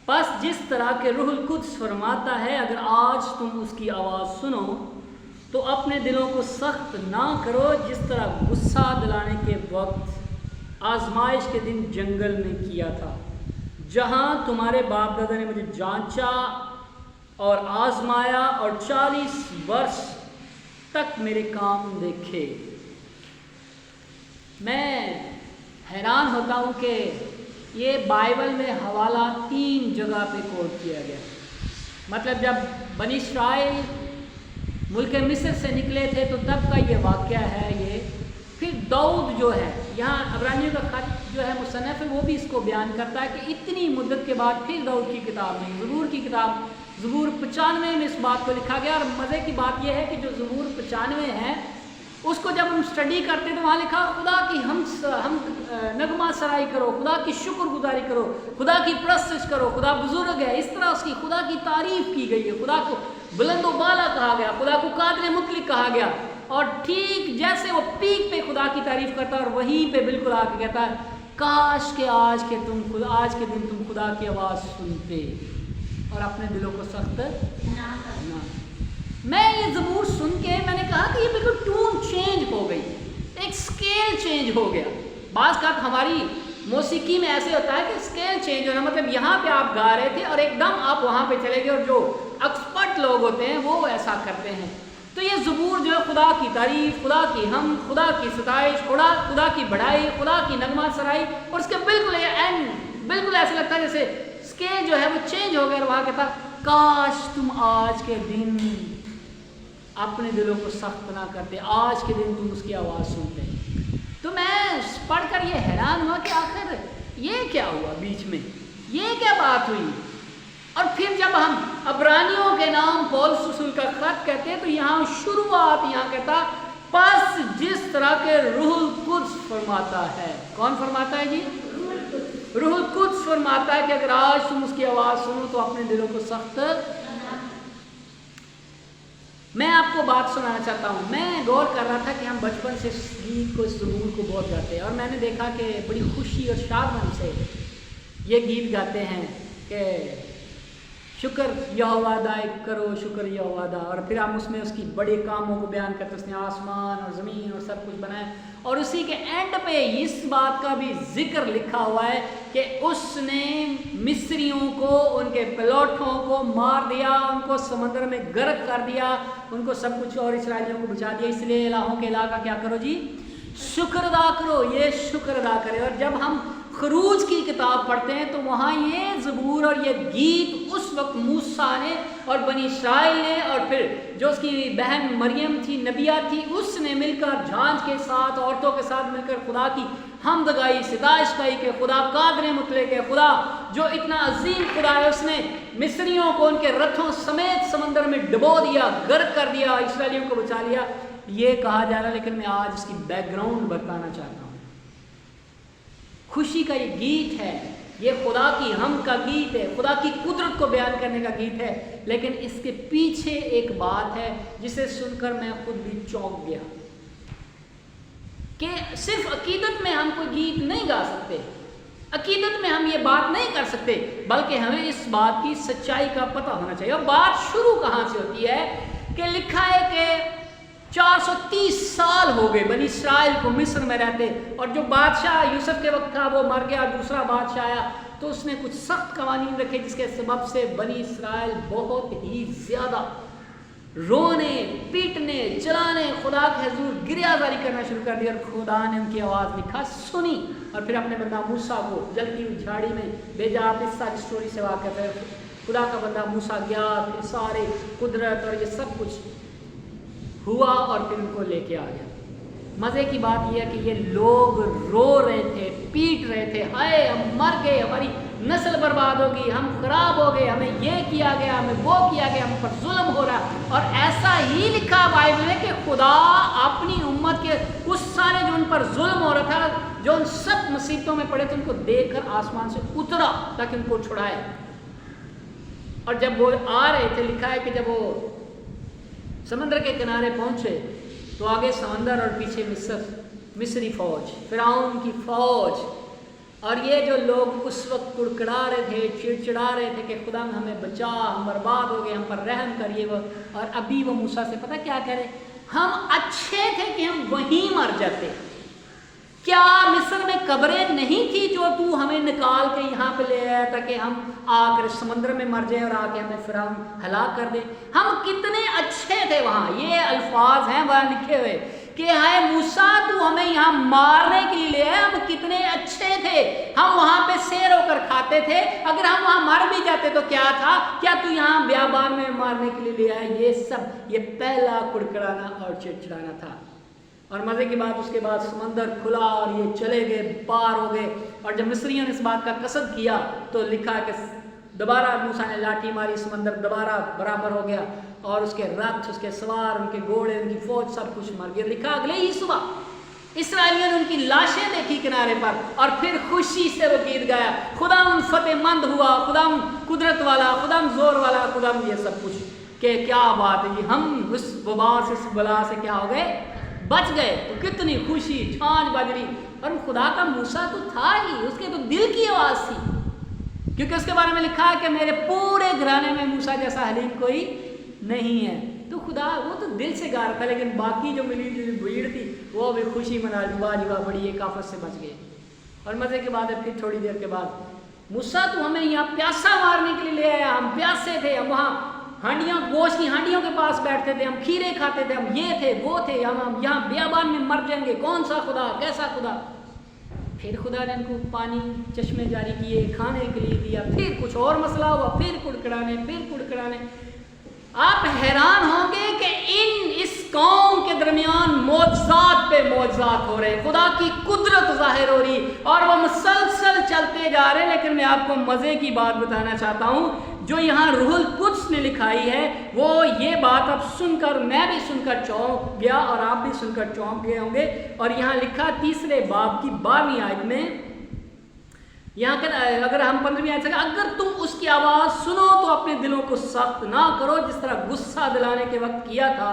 بس جس طرح کے روح القدس فرماتا ہے اگر آج تم اس کی آواز سنو تو اپنے دلوں کو سخت نہ کرو جس طرح غصہ دلانے کے وقت آزمائش کے دن جنگل میں کیا تھا، جہاں تمہارے باپ دادا نے مجھے جانچا اور آزمایا اور 40 برس تک میرے کام دیکھے۔ میں حیران ہوتا ہوں کہ یہ بائبل میں حوالہ 3 جگہ پہ کوٹ کیا گیا۔ مطلب جب بنی اسرائیل ملک مصر سے نکلے تھے تو تب کا یہ واقعہ ہے یہ۔ پھر داؤد جو ہے، یہاں عبرانیوں کا خط جو ہے مصنف ہے وہ بھی اس کو بیان کرتا ہے کہ اتنی مدت کے بعد پھر داؤد کی کتاب نہیں، زبور کی کتاب زبور 95 میں اس بات کو لکھا گیا۔ اور مزے کی بات یہ ہے کہ جو زبور 95 ہے اس کو جب ہم اسٹڈی کرتے تو وہاں لکھا خدا کی ہم نغمہ سرائی کرو، خدا کی شکر گزاری کرو، خدا کی پرستش کرو، خدا بزرگ ہے، اس طرح اس کی خدا کی تعریف کی گئی ہے، خدا کو بلند و بالا کہا گیا، خدا کو قادر مطلق کہا گیا۔ اور ٹھیک جیسے وہ پیک پہ خدا کی تعریف کرتا ہے اور وہیں پہ بالکل آ کے کہتا ہے کاش کہ آج کے دن تم خدا کی آواز سنتے اور اپنے دلوں کو سخت نہ۔ میں یہ زبور سن کے میں نے کہا کہ یہ بالکل ٹون چینج ہو گئی، ایک سکیل چینج ہو گیا۔ بعض کا ہماری موسیقی میں ایسے ہوتا ہے کہ سکیل چینج ہونا، مطلب یہاں پہ آپ گا رہے تھے اور ایک دم آپ وہاں پہ چلے گئے، اور جو ایکسپرٹ لوگ ہوتے ہیں وہ ایسا کرتے ہیں۔ تو یہ زبور جو ہے خدا کی تعریف، خدا کی حمد، خدا کی ستائش، خدا کی بڑائی، خدا کی نغمہ سرائی، اور اس کے بالکل ایسے لگتا ہے جیسے سکیل جو ہے وہ چینج ہو گیا، اور وہاں کہتا کاش تم آج کے دن اپنے دلوں کو سخت نہ کرتے، آج کے دن تم اس کی آواز سنتے۔ تو میں پڑھ کر یہ حیران ہوا کہ آخر یہ کیا ہوا بیچ میں، یہ کیا بات ہوئی۔ اور پھر جب ہم عبرانیوں کے نام پولس رسول کا خط کہتے ہیں تو یہاں شروعات یہاں کہتا پس جس طرح کے روح القدس فرماتا ہے۔ کون فرماتا ہے جی؟ روح القدس فرماتا ہے کہ اگر آج تم اس کی آواز سنو تو اپنے دلوں کو سخت۔ میں آپ کو بات سنانا چاہتا ہوں، میں غور کر رہا تھا کہ ہم بچپن سے اس گیت کو، اس زبور کو بہت گاتے ہیں، اور میں نے دیکھا کہ بڑی خوشی اور شادمانی سے یہ گیت گاتے ہیں کہ شکر یہوہ دا کرو، شکر یہوہ دا، اور پھر ہم اس میں اس کی بڑے کاموں کو بیان کرتے، اس نے آسمان اور زمین اور سب کچھ بنایا، اور اسی کے اینڈ پہ اس بات کا بھی ذکر لکھا ہوا ہے کہ اس نے مصریوں کو، ان کے پلوٹوں کو مار دیا، ان کو سمندر میں غرق کر دیا، ان کو سب کچھ، اور اسرائیلیوں کو بچا دیا۔ اس لیے الہوں کے الہ کا کیا کرو جی؟ شکر ادا کرو، یہ شکر ادا کرے۔ اور جب ہم خروج کی کتاب پڑھتے ہیں تو وہاں یہ زبور اور یہ گیت اس وقت موسیٰ نے اور بنی اسرائیل نے، اور پھر جو اس کی بہن مریم تھی، نبیہ تھی، اس نے مل کر جھانج کے ساتھ، عورتوں کے ساتھ مل کر خدا کی حمد گائی، ستائش گائی کہ خدا قادر مطلق ہے، خدا جو اتنا عظیم خدا ہے، اس نے مصریوں کو ان کے رتھوں سمیت سمندر میں ڈبو دیا، غرق کر دیا، اسرائیلیوں کو بچا لیا۔ یہ کہا جا رہا ہے، لیکن میں آج اس کی بیک گراؤنڈ بتانا چاہتا ہوں۔ خوشی کا یہ گیت ہے، یہ خدا کی حمد کا گیت ہے، خدا کی قدرت کو بیان کرنے کا گیت ہے، لیکن اس کے پیچھے ایک بات ہے جسے سن کر میں خود بھی چونک گیا کہ صرف عقیدت میں ہم کوئی گیت نہیں گا سکتے، عقیدت میں ہم یہ بات نہیں کر سکتے، بلکہ ہمیں اس بات کی سچائی کا پتہ ہونا چاہیے۔ اور بات شروع کہاں سے ہوتی ہے کہ لکھا ہے کہ 430 سال ہو گئے بنی اسرائیل کو مصر میں رہتے، اور جو بادشاہ یوسف کے وقت تھا وہ مر گیا، دوسرا بادشاہ آیا تو اس نے کچھ سخت قوانین رکھے جس کے سبب سے بنی اسرائیل بہت ہی زیادہ رونے، پیٹنے، چلانے، خدا کے حضور گریہ زاری کرنا شروع کر دیا، اور خدا نے ان کی آواز لکھا سنی، اور پھر اپنے بندہ موسیٰ کو جلتی ہوئی جھاڑی میں بھیجا۔ آپ اس ساری سٹوری سے واقف ہے، خدا کا بندہ موسیٰ گیا، پھر سارے قدرت اور یہ سب کچھ ہوا، اور پھر ان کو لے کے آ گیا۔ مزے کی بات یہ ہے کہ یہ لوگ رو رہے تھے، پیٹ رہے تھے، ہائے ہم مر گئے، ہماری نسل برباد ہوگی، ہم خراب ہو گئے، ہمیں یہ کیا گیا، ہمیں وہ کیا گیا، ہم پر ظلم ہو رہا۔ اور ایسا ہی لکھا بائبل میں کہ خدا اپنی امت کے اس سارے جو ان پر ظلم ہو رہا تھا، جو ان سب مصیبتوں میں پڑے تھے، ان کو دیکھ کر آسمان سے اترا تاکہ ان کو چھڑائے۔ اور جب وہ آ رہے تھے، لکھا ہے کہ جب وہ سمندر کے کنارے پہنچے تو آگے سمندر اور پیچھے مصری فوج، فرعون کی فوج، اور یہ جو لوگ اس وقت کڑکڑا رہے تھے، چڑچڑا رہے تھے کہ خدا ہمیں بچا، ہم برباد ہو گئے، ہم پر رحم کریے، وہ اور ابھی وہ موسیٰ سے پتہ کیا کہہ رہے، ہم اچھے تھے کہ ہم وہیں مر جاتے۔ کیا مصر میں قبریں نہیں تھی جو تو ہمیں نکال کے یہاں پہ لے آیا تاکہ ہم آ کر سمندر میں مر جائیں اور آ کے ہمیں فرعون ہلاک کر دے؟ ہم کتنے اچھے تھے وہاں۔ یہ الفاظ ہیں وہاں لکھے ہوئے کہ ہائے موسیٰ تو ہمیں یہاں مارنے کے لیے لے آیا، ہم کتنے اچھے تھے، ہم وہاں پہ سیر ہو کر کھاتے تھے، اگر ہم وہاں مر بھی جاتے تو کیا تھا، کیا تو یہاں بیابان میں مارنے کے لیے لے آیا؟ یہ سب یہ پہلا کڑکڑانا اور چڑچڑانا تھا۔ اور مزے کی بات، اس کے بعد سمندر کھلا اور یہ چلے گئے، پار ہو گئے، اور جب مصریوں نے اس بات کا قصد کیا تو لکھا کہ دوبارہ موسیٰ نے لاٹھی ماری، سمندر دوبارہ برابر ہو گیا، اور اس کے رتھ، اس کے سوار، ان کے گھوڑے، ان کی فوج سب کچھ مر گیا۔ لکھا اگلے ہی صبح اسرائیلیوں نے ان کی لاشیں دیکھی کنارے پر، اور پھر خوشی سے وہ گیت گایا، خداوند فتح مند ہوا، خداوند قدرت والا، خداوند زور والا، خداوند یہ سب کچھ، کہ کیا بات ہے، ہم اس وبا سے، اس بلا سے کیا ہو گئے، بچ گئے۔ تو کتنی خوشی چھانچ بج رہی، اور خدا کا موسیٰ تو تھا ہی، اس کے تو دل کی آواز تھی، کیونکہ اس کے بارے میں لکھا ہے کہ میرے پورے گھرانے میں موسیٰ جیسا حلیم کوئی نہیں ہے۔ تو خدا وہ تو دل سے گا رہا تھا، لیکن باقی جو ملی جو بھیڑ تھی وہ بھی خوشی منا رہی، واہ جی واہ، بڑی ایک آفت سے بچ گئے۔ اور مزے کی بات ہے، پھر تھوڑی دیر کے بعد موسیٰ تو ہمیں یہاں پیاسا مارنے کے لیے لے آیا، ہم پیاسے تھے، ہم وہاں ہانڈیاں، گوشت کی ہانڈیوں کے پاس بیٹھتے تھے، ہم کھیرے کھاتے تھے، ہم یہ تھے وہ تھے، ہم یہاں بیابان میں مر جائیں گے، کون سا خدا، کیسا خدا؟ پھر خدا نے ان کو پانی چشمے جاری کیے، کھانے کے لیے دیا، پھر کچھ اور مسئلہ ہوا، پھر کڑکڑانے۔ آپ حیران ہوں گے کہ اس قوم کے درمیان معجزات پہ معجزات ہو رہے ہیں، خدا کی قدرت ظاہر ہو رہی، اور وہ مسلسل چلتے جا رہے ہیں۔ لیکن میں آپ کو مزے کی بات بتانا چاہتا ہوں، جو یہاں روح القدس نے لکھائی ہے، وہ یہ بات اب سن کر میں بھی سن کر چونک گیا، اور آپ بھی سن کر چونک گئے ہوں گے۔ اور یہاں لکھا 3 باب کی 12ویں آیت میں، یہاں کہ اگر ہم 15ویں آیت سے، اگر تم اس کی آواز سنو تو اپنے دلوں کو سخت نہ کرو، جس طرح غصہ دلانے کے وقت کیا تھا۔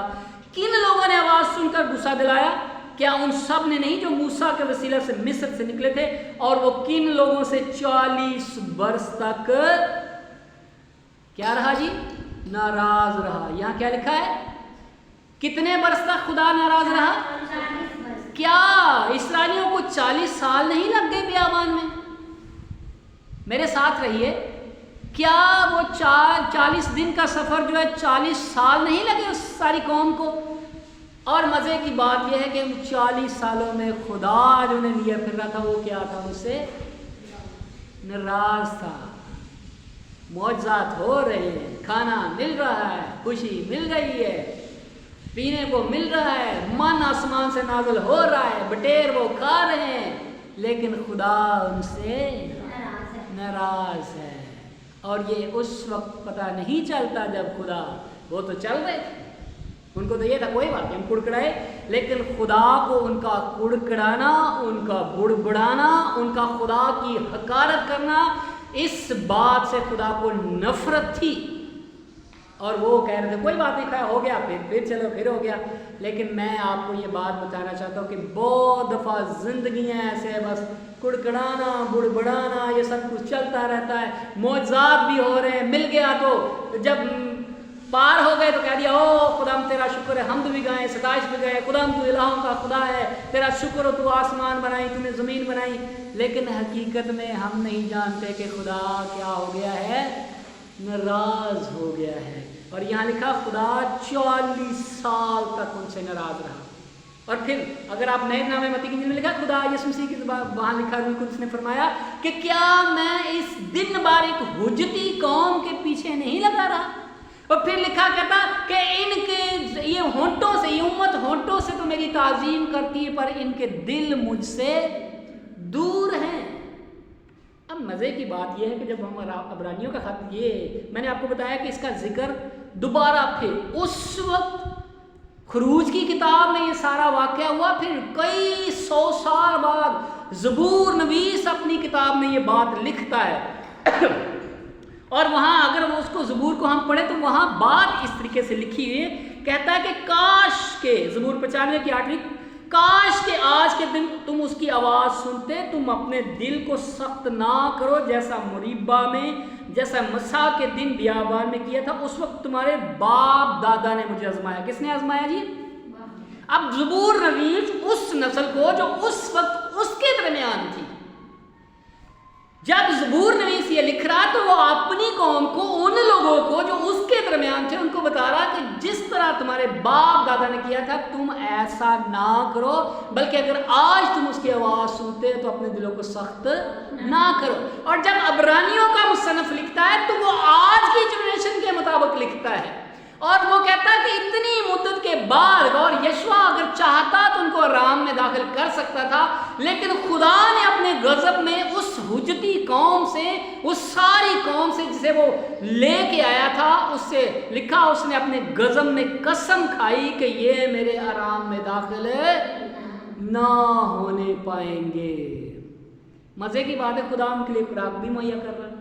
کن لوگوں نے آواز سن کر غصہ دلایا؟ کیا ان سب نے نہیں جو موسیٰ کے وسیلہ سے مصر سے نکلے تھے؟ اور وہ کن لوگوں سے 40 برس تک کیا رہا جی؟ ناراض رہا۔ یہاں کیا لکھا ہے؟ کتنے برس تک خدا ناراض رہا؟ کیا اسرائیلیوں کو 40 سال نہیں لگ گئے بیابان میں؟ میرے ساتھ رہیے، کیا وہ 40 دن کا سفر جو ہے 40 سال نہیں لگے اس ساری قوم کو؟ اور مزے کی بات یہ ہے کہ ان 40 سالوں میں خدا جو نے لیا پھر رہا تھا، وہ کیا تھا؟ ان سے ناراض تھا۔ معجزات ہو رہے ہیں، کھانا مل رہا ہے، خوشی مل رہی ہے، پینے کو مل رہا ہے، من آسمان سے نازل ہو رہا ہے، بٹیر وہ کھا رہے ہیں، لیکن خدا ان سے ناراض ہے۔ اور یہ اس وقت پتہ نہیں چلتا جب خدا، وہ تو چل رہے تھے، ان کو تو یہ تھا کوئی بات نہیں، ہم کڑکڑائے، لیکن خدا کو ان کا کڑکڑانا، ان کا بڑبڑانا، ان کا خدا کی حقارت کرنا، اس بات سے خدا کو نفرت تھی۔ اور وہ کہہ رہے تھے کوئی بات نہیں، ہو گیا، پھر چلو، پھر ہو گیا۔ لیکن میں آپ کو یہ بات بتانا چاہتا ہوں کہ بہت دفعہ زندگیاں ایسے ہیں، بس کڑکڑانا، بڑبڑانا، یہ سب کچھ چلتا رہتا ہے، معجزات بھی ہو رہے ہیں، مل گیا تو جب پار ہو گئے تو کہہ دیا او خدا ہم تیرا شکر ہے، حمد بھی گائے، ستائش بھی گئے، خدا ہم تو الہوں کا خدا ہے، تیرا شکر ہو، تو آسمان بنائی، تو نے زمین بنائی۔ لیکن حقیقت میں ہم نہیں جانتے کہ خدا کیا ہو گیا ہے، ناراض ہو گیا ہے۔ اور یہاں لکھا خدا 40 سال تک ان سے ناراض رہا۔ اور پھر اگر آپ نئے نامہ متی کی انجیل میں لکھا خدا یسوع مسیح کی وہاں لکھا، روح القدس نے فرمایا کہ کیا میں اس دن بار ایک حجتی قوم کے پیچھے نہیں لگا رہا؟ اور پھر لکھا کہتا کہ ان کے یہ ہونٹوں سے، یہ امت ہونٹوں سے تو میری تعظیم کرتی ہے، پر ان کے دل مجھ سے دور ہیں۔ اب مزے کی بات یہ ہے کہ جب ہم عبرانیوں کا خط، یہ میں نے آپ کو بتایا کہ اس کا ذکر دوبارہ پھر اس وقت خروج کی کتاب میں یہ سارا واقعہ ہوا، پھر کئی 100 سال بعد زبور نویس اپنی کتاب میں یہ بات لکھتا ہے، اور وہاں اگر وہ اس کو زبور کو ہم پڑھیں تو وہاں بات اس طریقے سے لکھی ہوئی ہے، کہتا ہے کہ کاش کے، زبور 95 کی 8ویں، کاش کہ آج کے دن تم اس کی آواز سنتے، تم اپنے دل کو سخت نہ کرو جیسا مریبہ میں، جیسا مسا کے دن بیابان میں کیا تھا، اس وقت تمہارے باپ دادا نے مجھے آزمایا۔ کس نے آزمایا جی؟ اب زبور نویس اس نسل کو جو اس وقت اس کے درمیان تھی، جب زبور نویس یہ لکھ رہا تو وہ اپنی قوم کو، ان لوگوں کو جو اس کے درمیان تھے، ان کو بتا رہا کہ جس طرح تمہارے باپ دادا نے کیا تھا تم ایسا نہ کرو، بلکہ اگر آج تم اس کی آواز سنتے تو اپنے دلوں کو سخت نہ کرو۔ اور جب عبرانیوں کا مصنف لکھتا ہے تو وہ آج کی جنریشن کے مطابق لکھتا ہے، اور وہ کہتا ہے کہ اتنی مدت کے بعد، اور یشوع اگر چاہتا تو ان کو آرام میں داخل کر سکتا تھا، لیکن خدا نے اپنے غضب میں اس حجتی قوم سے، اس ساری قوم سے جسے وہ لے کے آیا تھا، اس سے لکھا اس نے اپنے غضب میں قسم کھائی کہ یہ میرے آرام میں داخل نہ ہونے پائیں گے۔ مزے کی بات ہے، خدا ان کے لیے خوراک بھی مہیا کر رہا ہے،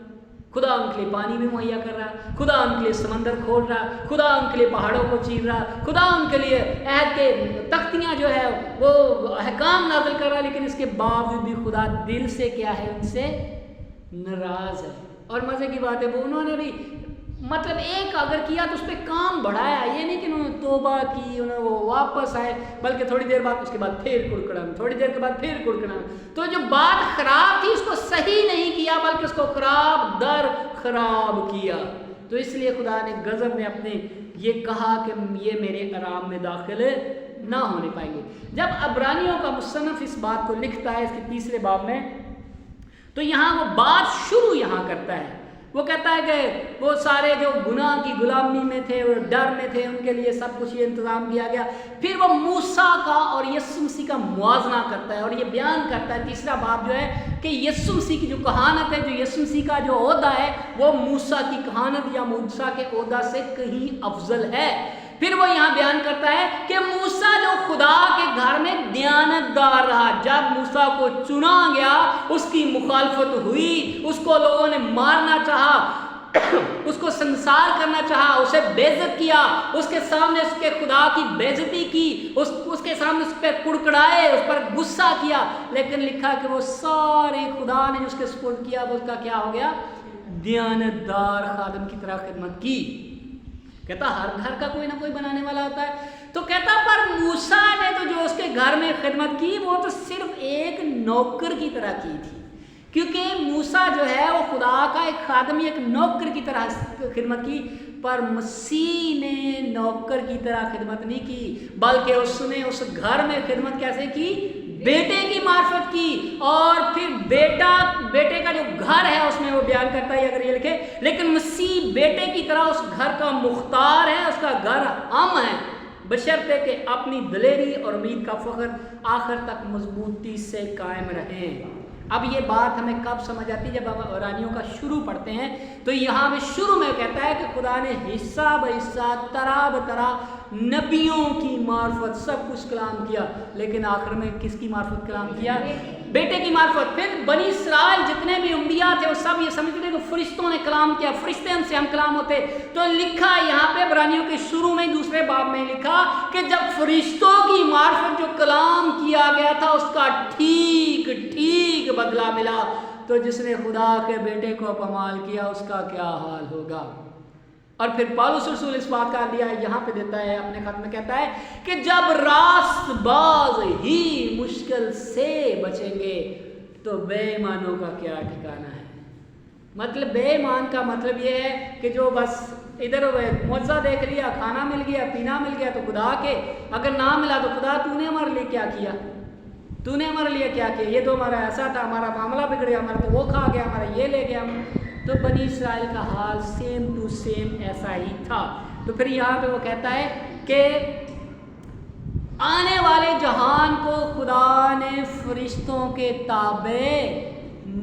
خدا ان کے لیے پانی بھی مہیا کر رہا ہے، خدا ان کے لیے سمندر کھول رہا ہے، خدا ان کے لیے پہاڑوں کو چیر رہا ہے، خدا ان کے لیے عہد کے تختیاں جو ہے وہ احکام نازل کر رہا ہے، لیکن اس کے باوجود بھی خدا دل سے کیا ہے؟ ان سے ناراض ہے۔ اور مزے کی بات ہے وہ انہوں نے بھی مطلب ایک اگر کیا تو اس پہ کام بڑھایا، یہ نہیں کہ انہوں نے توبہ کی، انہوں نے وہ واپس آئے، بلکہ تھوڑی دیر بعد اس کے بعد پھر کڑکڑانا، تھوڑی دیر کے بعد پھر کڑکڑانا۔ تو جو بات خراب تھی اس کو صحیح نہیں کیا، بلکہ اس کو خراب در خراب کیا۔ تو اس لیے خدا نے غضب میں اپنے یہ کہا کہ یہ میرے آرام میں داخل نہ ہونے پائیں گے۔ جب عبرانیوں کا مصنف اس بات کو لکھتا ہے اس کے 3 باب میں، تو یہاں وہ بات شروع یہاں کرتا ہے، وہ کہتا ہے کہ وہ سارے جو گناہ کی غلامی میں تھے، وہ ڈر میں تھے، ان کے لیے سب کچھ یہ انتظام کیا گیا۔ پھر وہ موسیٰ کا اور یسوع مسیح کا موازنہ کرتا ہے، اور یہ بیان کرتا ہے 3 باب جو ہے کہ یسوع مسیح کی جو کہانت ہے، جو یسوع مسیح کا جو عہدہ ہے، وہ موسیٰ کی کہانت یا موسیٰ کے عہدہ سے کہیں افضل ہے۔ پھر وہ یہاں بیان کرتا ہے کہ موسیٰ جو خدا کے گھر میں دیانتدار رہا، جب موسیٰ کو چنا گیا اس کی مخالفت ہوئی، اس کو لوگوں نے مارنا چاہا، اس کو سنسار کرنا چاہا، اسے بے عزت کیا، اس کے سامنے اس کے خدا کی بے عزتی کی، اس کے سامنے اس پہ کڑکڑائے، اس پر غصہ کیا، لیکن لکھا کہ وہ سارے خدا نے جو اس کے سپرد کیا وہ اس کا کیا ہو گیا؟ دیانتدار خادم کی طرح خدمت کی۔ کہتا ہر گھر کا کوئی نہ کوئی بنانے والا ہوتا ہے، تو کہتا پر موسیٰ نے تو جو اس کے گھر میں خدمت کی وہ تو صرف ایک نوکر کی طرح کی تھی، کیونکہ موسیٰ جو ہے وہ خدا کا ایک خادم، ایک نوکر کی طرح خدمت کی، پر مسیح نے نوکر کی طرح خدمت نہیں کی، بلکہ اس نے اس گھر میں خدمت کیسے کی؟ بیٹے کی معرفت کی، اور پھر بیٹے کا جو گھر ہے اس میں وہ بیان کرتا ہے اگر یہ لکھے، لیکن مسیح بیٹے کی طرح اس گھر کا مختار ہے، اس کا گھر ہم ہے، بشرطے کہ اپنی دلیری اور امید کا فخر آخر تک مضبوطی سے قائم رہیں۔ اب یہ بات ہمیں کب سمجھ آتی ہے؟ جب ہم عبرانیوں کا شروع پڑھتے ہیں تو یہاں میں شروع میں کہتا ہے کہ خدا نے حصہ بحصہ طرح بطرح نبیوں کی معرفت سب کچھ کلام کیا، لیکن آخر میں کس کی معرفت کلام کیا؟ بیٹے کی معرفت۔ پھر بنی اسرائیل جتنے بھی انبیاء تھے وہ سب یہ سمجھتے کہ فرشتوں نے کلام کیا، فرشتے ان سے ہم کلام ہوتے، تو لکھا یہاں پہ عبرانیوں کے شروع میں 2 باب میں لکھا کہ جب فرشتوں کی معرفت جو کلام کیا گیا تھا اس کا ٹھیک ٹھیک بدلہ ملا، تو جس نے خدا کے بیٹے کو پامال کیا اس کا کیا حال ہوگا؟ اور پھر پالوس رسول اس بات کا عدیہ یہاں پہ دیتا ہے، اپنے خط میں کہتا ہے کہ جب راست باز ہی مشکل سے بچیں گے تو بے ایمانوں کا کیا ٹھکانہ ہے۔ مطلب بے ایمان کا مطلب یہ ہے کہ جو بس ادھر معجزہ دیکھ لیا، کھانا مل گیا، پینا مل گیا تو خدا کے، اگر نہ ملا تو خدا تو نے ہمارے لیے کیا کیا، تو نے ہمارے لیے کیا کیا، یہ تو ہمارا ایسا تھا، ہمارا معاملہ بگڑ گیا، ہمارا تو وہ کھا گیا، ہمارا یہ لے گیا۔ تو بنی اسرائیل کا حال سیم ٹو سیم ایسا ہی تھا۔ تو پھر یہاں پہ وہ کہتا ہے کہ آنے والے جہان کو خدا نے فرشتوں کے تابع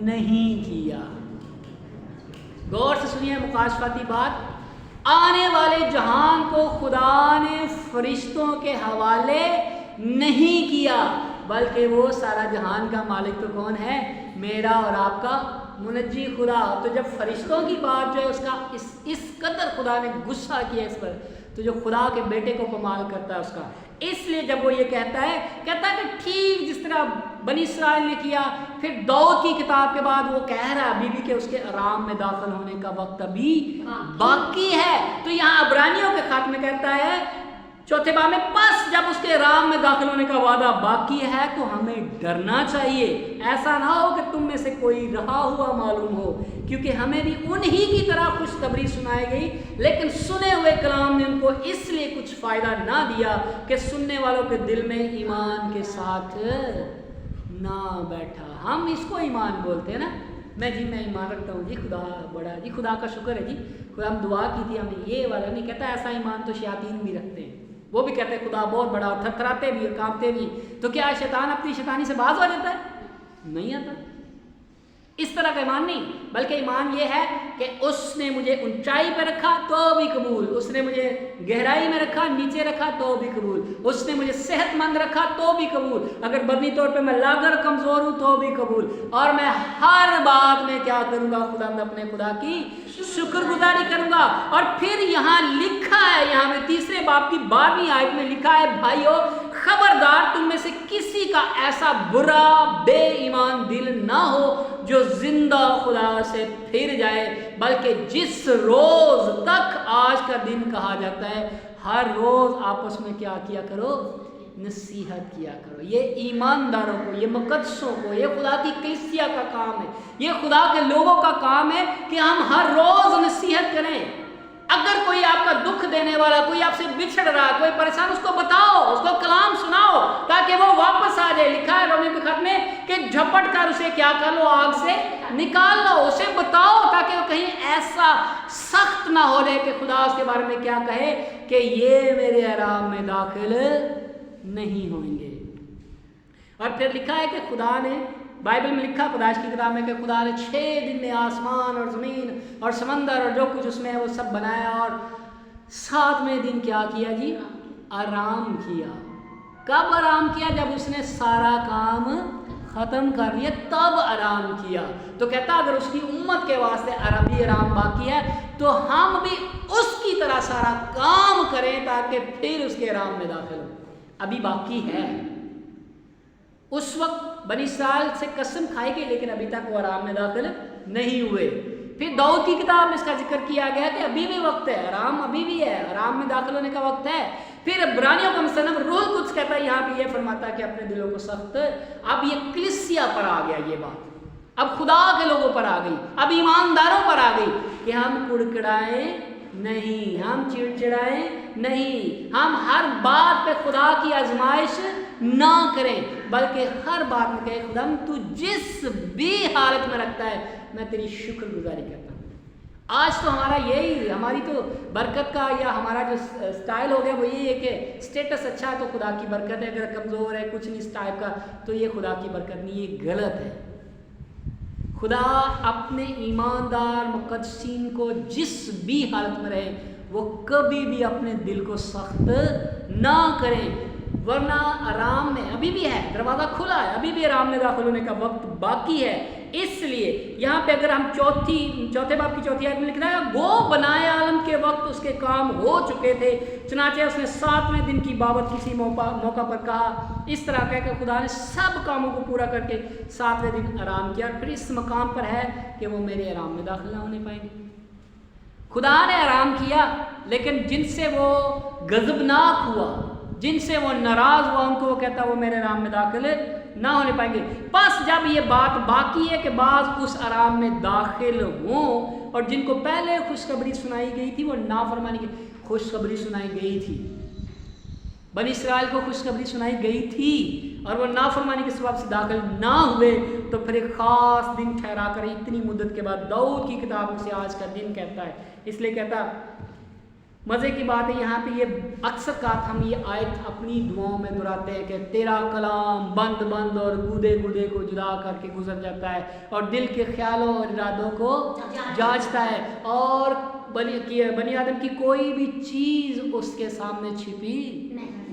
نہیں کیا۔ غور سے سنیے مکاشفاتی بات، آنے والے جہان کو خدا نے فرشتوں کے حوالے نہیں کیا، بلکہ وہ سارا جہان کا مالک تو کون ہے؟ میرا اور آپ کا منجی خدا۔ تو جب فرشتوں کی بات جو ہے اس کا اس قدر خدا نے غصہ کیا اس پر، تو جو خدا کے بیٹے کو پامال کرتا ہے اس کا. اس لیے جب وہ یہ کہتا ہے کہ ٹھیک جس طرح بنی اسرائیل نے کیا، پھر داؤد کی کتاب کے بعد وہ کہہ رہا ہے ابھی بھی کہ اس کے آرام میں داخل ہونے کا وقت ابھی باقی ہے. تو یہاں عبرانیوں کے خط میں کہتا ہے چوتھے باب میں، پس جب اس کے آرام میں داخل ہونے کا وعدہ باقی ہے تو ہمیں ڈرنا چاہیے، ایسا نہ ہو کہ تم میں سے کوئی رہا ہوا معلوم ہو، کیونکہ ہمیں بھی انہی کی طرح خوشخبری سنائی گئی، لیکن سنے ہوئے کلام نے ان کو اس لیے کچھ فائدہ نہ دیا کہ سننے والوں کے دل میں ایمان کے ساتھ نہ بیٹھا. ہم اس کو ایمان بولتے ہیں نا، میں ایمان رکھتا ہوں جی، خدا بڑا جی، خدا کا شکر ہے جی، خدا ہم دعا کی تھی ہمیں یہ والا نہیں کہتا. ایسا ایمان تو شیاطین بھی رکھتے ہیں، وہ بھی کہتے ہیں خدا بہت بڑا، اور تھرتھراتے بھی اور کانپتے بھی. تو کیا شیطان اپنی شیطانی سے باز ہو جاتا ہے؟ نہیں آتا. اس طرح کا ایمان نہیں، بلکہ ایمان یہ ہے کہ اس نے مجھے اونچائی پہ رکھا تو بھی قبول، اس نے مجھے گہرائی میں رکھا، نیچے رکھا تو بھی قبول، اس نے مجھے صحت مند رکھا تو بھی قبول، اگر بدنی طور پہ میں لاغر کمزور ہوں تو بھی قبول، اور میں ہر بات میں کیا کروں گا؟ اپنے خدا کی شکر گزاری کروں گا. اور پھر یہاں لکھا ہے، یہاں میں تیسرے باب کی 12ویں آیت میں لکھا ہے، بھائیو خبردار تم میں سے کسی کا ایسا برا بے ایمان دل نہ ہو جو زندہ خدا سے پھر جائے، بلکہ جس روز تک آج کا دن کہا جاتا ہے ہر روز آپس میں کیا کیا کرو؟ نصیحت کیا کرو. یہ ایمانداروں کو، یہ مقدسوں کو، یہ خدا کی کلیسیا کا کام ہے، یہ خدا کے لوگوں کا کام ہے کہ ہم ہر روز نصیحت کریں. اگر کوئی آپ کا دکھ دینے والا، کوئی آپ سے بچھڑ رہا، کوئی پریشان، اس کو بتاؤ، اس کو کلام سناؤ تاکہ وہ واپس آ جائے. لکھا ہے رومیو کے خط میں کہ جھپٹ کر اسے کیا کر لو؟ آگ سے نکال لو. اسے بتاؤ تاکہ وہ کہیں ایسا سخت نہ ہو جائے کہ خدا اس کے بارے میں کیا کہے کہ یہ میرے آرام میں داخل نہیں ہوئیں گے. اور پھر لکھا ہے کہ خدا نے، بائبل میں لکھا پیدائش کی کتاب میں کہ خدا نے 6 دن میں آسمان اور زمین اور سمندر اور جو کچھ اس میں ہے وہ سب بنایا، اور 7ویں دن کیا کیا جی؟ آرام کیا. کب آرام کیا؟ جب اس نے سارا کام ختم کر لیا تب آرام کیا. تو کہتا اگر اس کی امت کے واسطے عربی آرام باقی ہے تو ہم بھی اس کی طرح سارا کام کریں تاکہ پھر اس کے آرام میں داخل ہو. ابھی باقی ہے. اس وقت بنی اسرائیل سے قسم کھائی گئی لیکن ابھی تک وہ آرام میں داخل نہیں ہوئے. پھر داؤد کی کتاب میں اس کا ذکر کیا گیا کہ ابھی بھی وقت ہے، آرام ابھی بھی ہے، آرام میں داخل ہونے کا وقت ہے. پھر عبرانیوں کا مصنف روح القدس کہتا ہے، یہاں پہ یہ فرماتا ہے کہ اپنے دلوں کو سخت، اب یہ کلیسیا پر آ گیا یہ بات، اب خدا کے لوگوں پر آ گئی، اب ایمانداروں پر آ گئی کہ ہم کڑکڑائیں نہیں، ہم چڑچڑائیں نہیں، ہم ہر بات پہ خدا کی آزمائش نہ کریں، بلکہ ہر بات میں کہے خدا تو جس بھی حالت میں رکھتا ہے میں تیری شکر گزاری کرتا ہوں. آج تو ہمارا یہی، ہماری تو برکت کا یا ہمارا جو سٹائل ہو گیا وہ یہی ہے کہ سٹیٹس اچھا ہے تو خدا کی برکت ہے، اگر کمزور ہے کچھ نہیں اس ٹائپ کا تو یہ خدا کی برکت نہیں. یہ غلط ہے. خدا اپنے ایماندار مقدسین کو جس بھی حالت میں رہے وہ کبھی بھی اپنے دل کو سخت نہ کریں، ورنہ آرام میں ابھی بھی ہے، دروازہ کھلا ہے، ابھی بھی آرام میں داخل ہونے کا وقت باقی ہے. اس لیے یہاں پہ اگر ہم چوتھے باب کی 4 آیت میں لکھنا ہے، وہ بنائے عالم کے وقت اس کے کام ہو چکے تھے، چنانچہ اس نے 7ویں دن کی بابت کسی موقع پر کہا. اس طرح کہہ کہ خدا نے سب کاموں کو پورا کر کے 7ویں دن آرام کیا. پھر اس مقام پر ہے کہ وہ میرے آرام میں داخل نہ ہونے پائیں گے. خدا نے آرام کیا لیکن جن سے وہ غضبناک ہوا، جن سے وہ ناراض ہوا، ان کو وہ کہتا وہ میرے آرام میں داخل نہ ہونے پائیں گے. بس جب یہ بات باقی ہے کہ بعض اس آرام میں داخل ہوں، اور جن کو پہلے خوشخبری سنائی گئی تھی وہ نافرمانی کی خوشخبری سنائی گئی تھی، بنی اسرائیل کو خوشخبری سنائی گئی تھی اور وہ نافرمانی کے سبب سے داخل نہ ہوئے، تو پھر ایک خاص دن ٹھہرا کر اتنی مدت کے بعد داؤد کی کتاب میں سے آج کا دن کہتا ہے. اس لیے کہتا، مزے کی بات ہے یہاں پہ یہ اکثر کات ہم یہ آیت اپنی دعاؤں میں دہراتے ہیں کہ تیرا کلام بند بند اور گودے گودے کو جدا کر کے گزر جاتا ہے اور دل کے خیالوں اور ارادوں کو جانچتا ہے، اور بنی آدم کی کوئی بھی چیز اس کے سامنے چھپی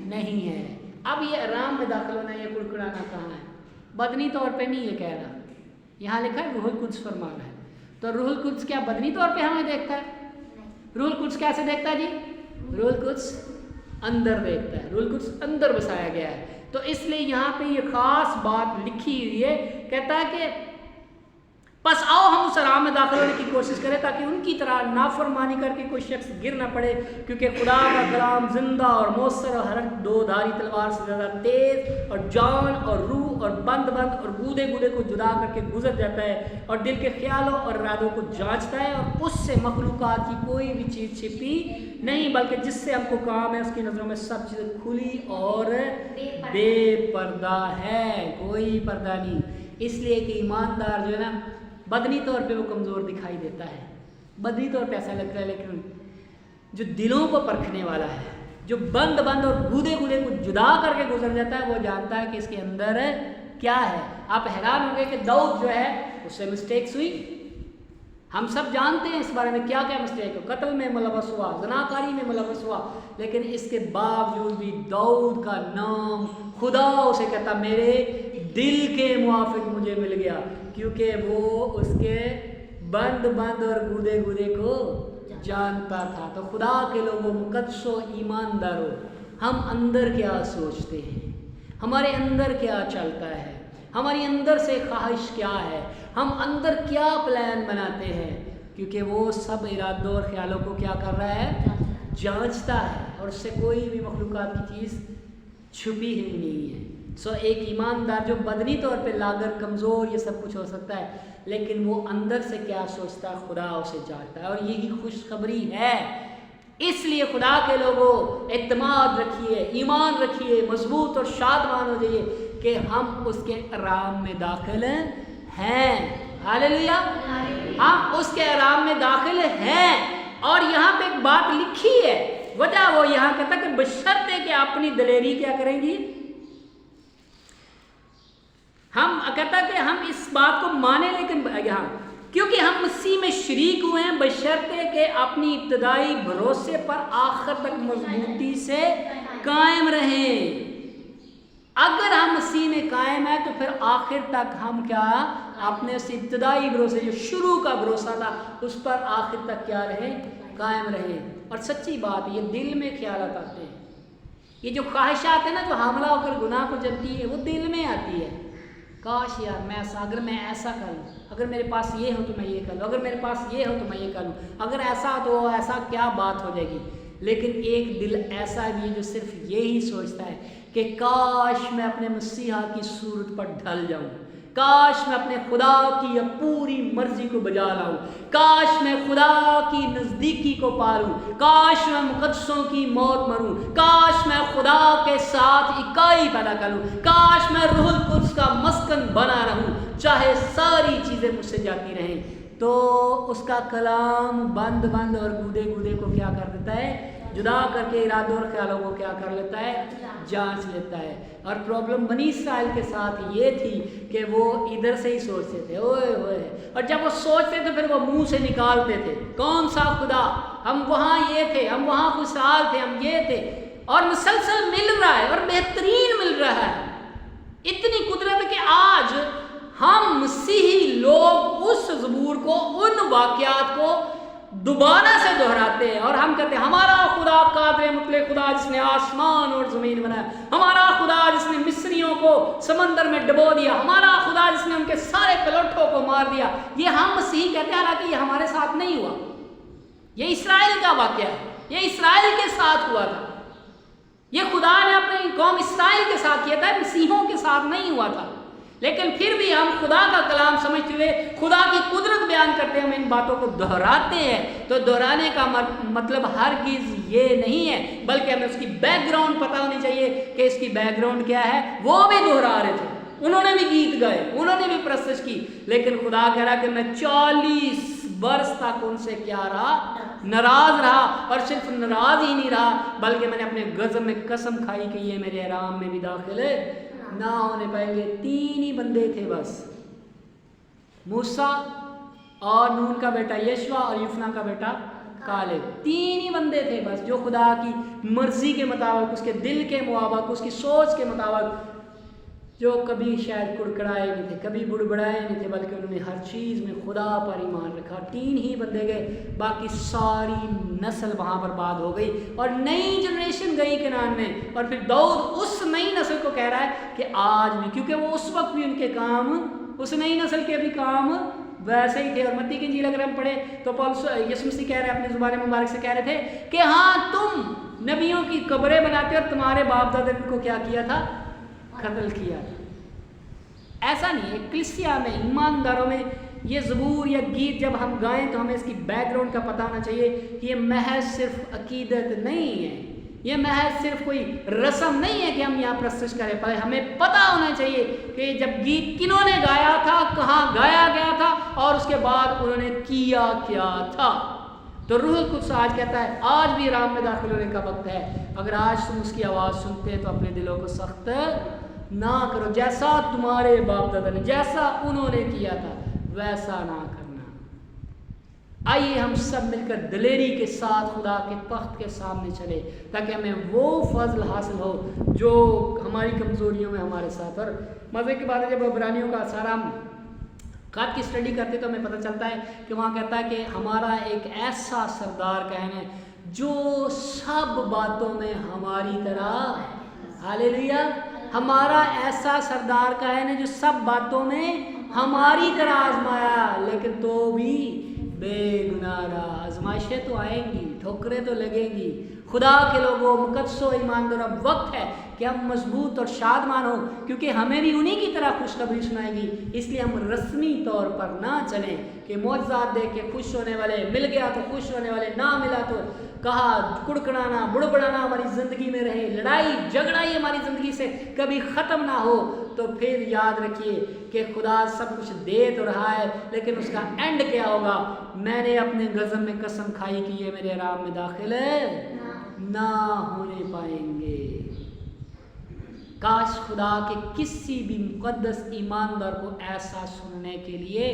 نہیں ہے. اب یہ آرام میں داخل ہونا، یہ کڑکڑانا کہاں ہے؟ بدنی طور پہ نہیں یہ کہہ رہا، یہاں لکھا ہے روح القدس فرما رہا ہے. تو روح القدس کیا بدنی طور پہ ہمیں دیکھتا ہے؟ روح القدس کیسے دیکھتا ہے جی؟ روح القدس اندر دیکھتا ہے، روح القدس اندر بسایا گیا ہے. تو اس لیے یہاں پہ یہ خاص بات لکھی ہوئی ہے، کہتا ہے کہ بس آؤ ہم اس آرام میں داخل ہونے کی کوشش کریں تاکہ ان کی طرح نافرمانی کر کے کوئی شخص گر نہ پڑے، کیونکہ خدا کا کلام زندہ اور مؤثر اور ہر دو دھاری تلوار سے زیادہ تیز اور جان اور روح اور بند اور گودے کو جدا کر کے گزر جاتا ہے اور دل کے خیالوں اور ارادوں کو جانچتا ہے، اور اس سے مخلوقات کی کوئی بھی چیز چھپی نہیں، بلکہ جس سے ہم کو کام ہے اس کی نظروں میں سب چیزیں کھلی اور بے پردہ ہے، کوئی پردہ نہیں. اس لیے کہ ایماندار جو ہے نا، بدنی طور پہ وہ کمزور دکھائی دیتا ہے، بدنی طور پہ ایسا لگتا ہے، لیکن جو دلوں کو پرکھنے والا ہے، جو بند اور گودے کو جدا کر کے گزر جاتا ہے، وہ جانتا ہے کہ اس کے اندر کیا ہے. آپ حیران ہوں گے کہ داؤد جو ہے اس سے مسٹیکس ہوئی، ہم سب جانتے ہیں اس بارے میں کیا مسٹیک ہو، قتل میں ملوث ہوا، زناکاری میں ملوث ہوا، لیکن اس کے باوجود بھی داؤد کا نام خدا اسے کہتا میرے دل کے موافق مجھے مل گیا، کیونکہ وہ اس کے بند اور گودے کو جانتا تھا. تو خدا کے لوگوں مقدسو ایماندارو، ہم اندر کیا سوچتے ہیں، ہمارے اندر کیا چلتا ہے، ہماری اندر سے خواہش کیا ہے، ہم اندر کیا پلان بناتے ہیں، کیونکہ وہ سب ارادوں اور خیالوں کو کیا کر رہا ہے، جانچتا ہے، اور اس سے کوئی بھی مخلوقات کی چیز چھپی ہی نہیں ہے. ایک ایماندار جو بدنی طور پہ لاغر کمزور یہ سب کچھ ہو سکتا ہے، لیکن وہ اندر سے کیا سوچتا ہے خدا اسے جانتا ہے، اور یہی خوشخبری ہے. اس لیے خدا کے لوگوں اعتماد رکھیے، ایمان رکھیے، مضبوط اور شادمان ہو جائیے کہ ہم اس کے آرام میں داخل ہیں. ہاللیلویا، ہم اس کے آرام میں داخل ہیں. اور یہاں پہ ایک بات لکھی ہے، وجہ وہ یہاں کہتا کہ بشرطے کہ اپنی دلیری کیا کریں گی، ہم کہتا کہ ہم اس بات کو مانیں، لیکن یہاں کیونکہ ہم مسیح میں شریک ہوئے ہیں، بشرطے کہ اپنی ابتدائی بھروسے پر آخر تک مضبوطی سے قائم رہیں. اگر ہم مسیح میں قائم ہیں تو پھر آخر تک ہم کیا اپنے اس ابتدائی بھروسے جو شروع کا بھروسہ تھا اس پر آخر تک کیا رہیں، قائم رہیں. اور سچی بات یہ دل میں خیالات آتے ہیں، یہ جو خواہشات ہیں نا جو حاملہ ہو کر گناہ کو جنتی ہے، وہ دل میں آتی ہے. کاش یار میں ایسا، اگر میں ایسا کروں، اگر میرے پاس یہ ہو تو میں یہ کر لوں، اگر میرے پاس یہ ہو تو میں یہ کر لوں، اگر ایسا تو ایسا کیا بات ہو جائے گی. لیکن ایک دل ایسا بھی ہے جو صرف یہی سوچتا ہے کہ کاش میں اپنے مسیحا کی صورت پر ڈھل جاؤں، کاش میں اپنے خدا کی پوری مرضی کو بجا لاؤں، کاش میں خدا کی نزدیکی کو پالوں، کاش میں مقدسوں کی موت مروں، کاش میں خدا کے ساتھ اکائی پیدا کروں، کاش میں روح القدس کا مسکن بنا رہوں، چاہے ساری چیزیں مجھ سے جاتی رہیں. تو اس کا کلام بند اور گودے کو کیا کر دیتا ہے، جدا کر کے ارادوں اور خیالوں کو کیا کر لیتا ہے، جانچ لیتا ہے. اور پرابلم بنی اسرائیل کے ساتھ یہ تھی کہ وہ ادھر سے ہی سوچتے تھے اوئے ہوئے، اور جب وہ سوچتے تھے پھر وہ منہ سے نکالتے تھے کون سا خدا، ہم وہاں یہ تھے، ہم وہاں خوشحال تھے، ہم یہ تھے، اور مسلسل مل رہا ہے اور بہترین مل رہا ہے. اتنی قدرت ہے کہ آج ہم مسیحی لوگ اس زبور کو، ان واقعات کو دوبارہ سے دہراتے ہیں، اور ہم کہتے ہیں ہمارا خدا قادر مطلق خدا جس نے آسمان اور زمین بنایا، ہمارا خدا جس نے مصریوں کو سمندر میں ڈبو دیا، ہمارا خدا جس نے ان کے سارے پلوٹوں کو مار دیا. یہ ہم مسیحی کہتے ہیں، حالانکہ یہ ہمارے ساتھ نہیں ہوا، یہ اسرائیل کا واقعہ ہے، یہ اسرائیل کے ساتھ ہوا تھا، یہ خدا نے اپنی قوم اسرائیل کے ساتھ کیا تھا، مسیحوں کے ساتھ نہیں ہوا تھا. لیکن پھر بھی ہم خدا کا کلام سمجھتے ہوئے، خدا کی قدرت بیان کرتے ہیں، ہم ان باتوں کو دہراتے ہیں. تو دہرانے کا مطلب ہرگز یہ نہیں ہے، بلکہ ہمیں اس کی بیک گراؤنڈ پتہ ہونی چاہیے کہ اس کی بیک گراؤنڈ کیا ہے. وہ بھی دہرا رہے تھے، انہوں نے بھی گیت گائے، انہوں نے بھی پرستش کی، لیکن خدا کہہ رہا کہ میں 40 برس تک ان سے کیا رہا، ناراض رہا. اور صرف ناراض ہی نہیں رہا، بلکہ میں نے اپنے غضب میں قسم کھائی کہ یہ میرے آرام میں بھی داخل نہ ہونے پائیں گے. 3 ہی بندے تھے بس، موسیٰ اور نون کا بیٹا یشوا اور یوفنا کا بیٹا کالب. 3 ہی بندے تھے بس جو خدا کی مرضی کے مطابق، اس کے دل کے مطابق، اس کی سوچ کے مطابق جو کبھی شاید کڑکڑائے نہیں تھے، کبھی بڑبڑائے نہیں تھے، بلکہ انہوں نے ہر چیز میں خدا پر ایمان رکھا۔ 3 ہی بندے گئے، باقی ساری نسل وہاں برباد ہو گئی اور نئی جنریشن گئی کنعان میں۔ اور پھر داؤد اس نئی نسل کو کہہ رہا ہے کہ آج بھی، کیونکہ وہ اس وقت بھی ان کے کام، اس نئی نسل کے بھی کام ویسے ہی تھے۔ اور متی کی انجیل اگر ہم پڑھیں تو پولس یسوع مسیح کہہ رہے ہیں اپنی زبان مبارک سے کہہ رہے تھے کہ ہاں تم نبیوں کی قبریں بناتے اور تمہارے باپ دادا کو کیا کیا تھا؟ قتل کیا تھا۔ ایسا نہیں ہے، کلیسیا میں ایمانداروں میں یہ زبور یا گیت جب ہم گائیں تو ہمیں اس کی بیک گراؤنڈ کا پتہ ہونا چاہیے کہ یہ محض صرف عقیدت نہیں ہے، یہ محض صرف کوئی رسم نہیں ہے کہ ہم یہاں پرستش کریں، پر ہمیں پتہ ہونا چاہیے کہ جب گیت کنہوں نے گایا تھا، کہاں گایا گیا تھا اور اس کے بعد انہوں نے کیا کیا تھا۔ تو روح القدس آج کہتا ہے آج بھی آرام میں داخل ہونے کا وقت ہے۔ اگر آج تم اس کی آواز سنتے تو اپنے دلوں کو سخت نہ کرو، جیسا تمہارے باپ دادا نے، جیسا انہوں نے کیا تھا ویسا نہ کرنا۔ آئیے ہم سب مل کر دلیری کے ساتھ خدا کے تخت کے سامنے چلے تاکہ ہمیں وہ فضل حاصل ہو جو ہماری کمزوریوں میں ہمارے ساتھ۔ اور مزے کی بات ہے جب عبرانیوں کا سارا خط کی اسٹڈی کرتے تو ہمیں پتہ چلتا ہے کہ وہاں کہتا ہے کہ ہمارا ایک ایسا سردار کائن ہے جو سب باتوں میں ہماری طرح، ہاللیلویا، ہمارا ایسا سردار کائن ہے جو سب باتوں میں ہماری طرح آزمایا لیکن تو بھی بے گناہ رہا۔ آزمائشیں تو آئیں گی، ٹھوکریں تو لگیں گی۔ خدا کے لوگوں، مقدسو ایمانداروں، اب وقت ہے کہ ہم مضبوط اور شادمان ہوں، کیونکہ ہمیں بھی انہی کی طرح خوشخبری سنائے گی۔ اس لیے ہم رسمی طور پر نہ چلیں کہ معجزات دیکھ کے خوش ہونے والے، مل گیا تو خوش ہونے والے، نہ ملا تو کہا کڑکڑانا بڑبڑانا ہماری زندگی میں رہے، لڑائی جھگڑا ہی ہماری زندگی سے کبھی ختم نہ ہو۔ تو پھر یاد رکھیے کہ خدا سب کچھ دے تو رہا ہے لیکن اس کا اینڈ کیا ہوگا؟ میں نے اپنے غضب میں قسم کھائی کہ یہ میرے آرام میں داخل نہ ہونے پائیں گے۔ کاش خدا کے کسی بھی مقدس ایماندار کو ایسا سننے کے لیے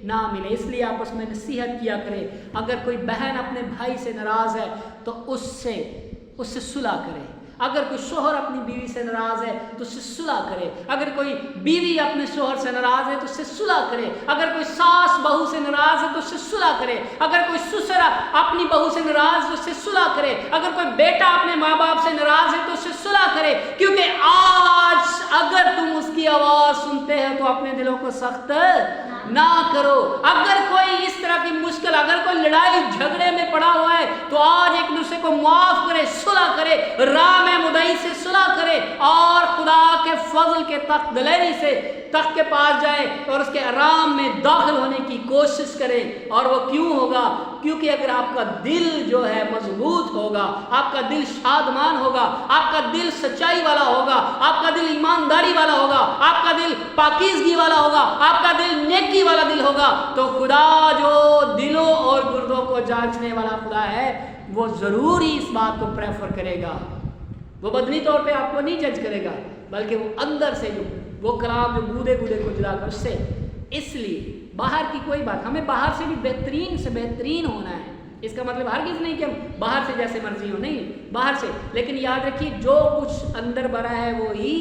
نہ ملے۔ اس لیے آپس میں نصیحت کیا کرے، اگر کوئی بہن اپنے بھائی سے ناراض ہے تو اس سے صلح کرے۔ اگر کوئی شوہر اپنی بیوی سے ناراض ہے تو اس سے صلح کرے۔ اگر کوئی بیوی اپنے شوہر سے ناراض ہے تو اس سے صلح کرے۔ اگر کوئی ساس بہو سے ناراض ہے تو اس سے صلح کرے۔ اگر کوئی سسر اپنی بہو سے ناراض ہے تو اس سے صلح کرے۔ اگر کوئی بیٹا اپنے ماں باپ سے ناراض ہے تو اس سے صلح کرے، کیونکہ آج اگر تم اس کی آواز سنتے ہیں تو اپنے دلوں کو سخت نہ کرو۔ اگر کوئی اس طرح کی مشکل، اگر کوئی لڑائی جھگڑے میں پڑا ہوا ہے تو آج ایک دوسرے کو معاف کرے، صلح کرے، راہ میں مدعی سے صلح کرے اور خدا کے فضل کے تخت دلیری سے تخت کے پاس جائے اور اس کے آرام میں داخل ہونے کی کوشش کریں۔ اور وہ کیوں ہوگا؟ کیونکہ اگر آپ کا دل جو ہے مضبوط ہوگا، آپ کا دل شادمان ہوگا، آپ کا دل سچائی والا ہوگا، آپ کا دل ایمانداری والا ہوگا، آپ کا دل پاکیزگی والا ہوگا، آپ کا دل نیکی والا دل ہوگا، تو خدا جو دلوں اور گردوں کو جانچنے والا خدا ہے وہ ضرور ہی اس بات کو پریفر کرے گا۔ وہ بدنی طور پہ آپ کو نہیں جج کرے گا، بلکہ وہ اندر سے جو وہ کلام جو گودے کو جلا کر اس سے۔ اس لیے باہر کی کوئی بات، ہمیں باہر سے بھی بہترین سے بہترین ہونا ہے۔ اس کا مطلب ہرگز نہیں کہ ہم باہر سے جیسے مرضی ہو، نہیں، باہر سے، لیکن یاد رکھیے جو کچھ اندر بھرا ہے وہی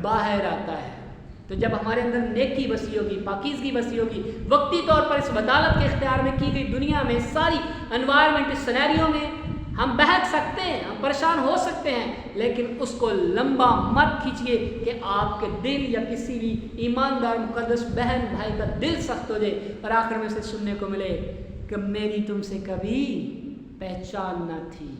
باہر آتا ہے۔ تو جب ہمارے اندر نیکی بسی ہوگی، پاکیزگی بسی ہوگی، وقتی طور پر اس بدالت کے اختیار میں کی گئی دنیا میں، ساری انوائرمنٹ سینیریو میں ہم بہک سکتے ہیں، ہم پریشان ہو سکتے ہیں، لیکن اس کو لمبا مت کھینچیے کہ آپ کے دل یا کسی بھی ایماندار مقدس بہن بھائی کا دل سخت ہو جائے اور آخر میں سے سننے کو ملے کہ میری تم سے کبھی پہچان نہ تھی۔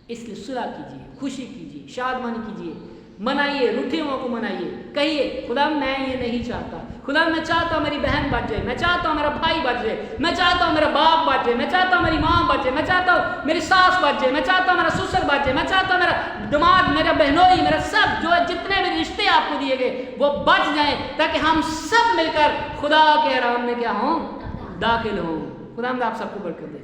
اس لیے صلح کیجیے، خوشی کیجیے، شادمانی کیجیے، منائیے، روٹھے ہوں کو منائیے، کہیے خدا میں یہ نہیں چاہتا، خدا میں چاہتا ہوں میری بہن بچ جائے، میں چاہتا ہوں میرا بھائی بچ جائے، میں چاہتا ہوں میرا باپ بچ جائے، میں چاہتا ہوں میری ماں بچ جائے، میں چاہتا ہوں میری ساس بچ جائے، میں چاہتا ہوں میرا سسر بچ جائے، میں چاہتا ہوں میرا دماد، میرا بہنوئی، میرا سب جو جتنے بھی رشتے آپ کو دیے گئے وہ بچ جائیں تاکہ ہم سب مل کر خدا کے آرام میں کیا ہوں؟ داخل ہوں۔ خدا ہم آپ سب کو برکت دے۔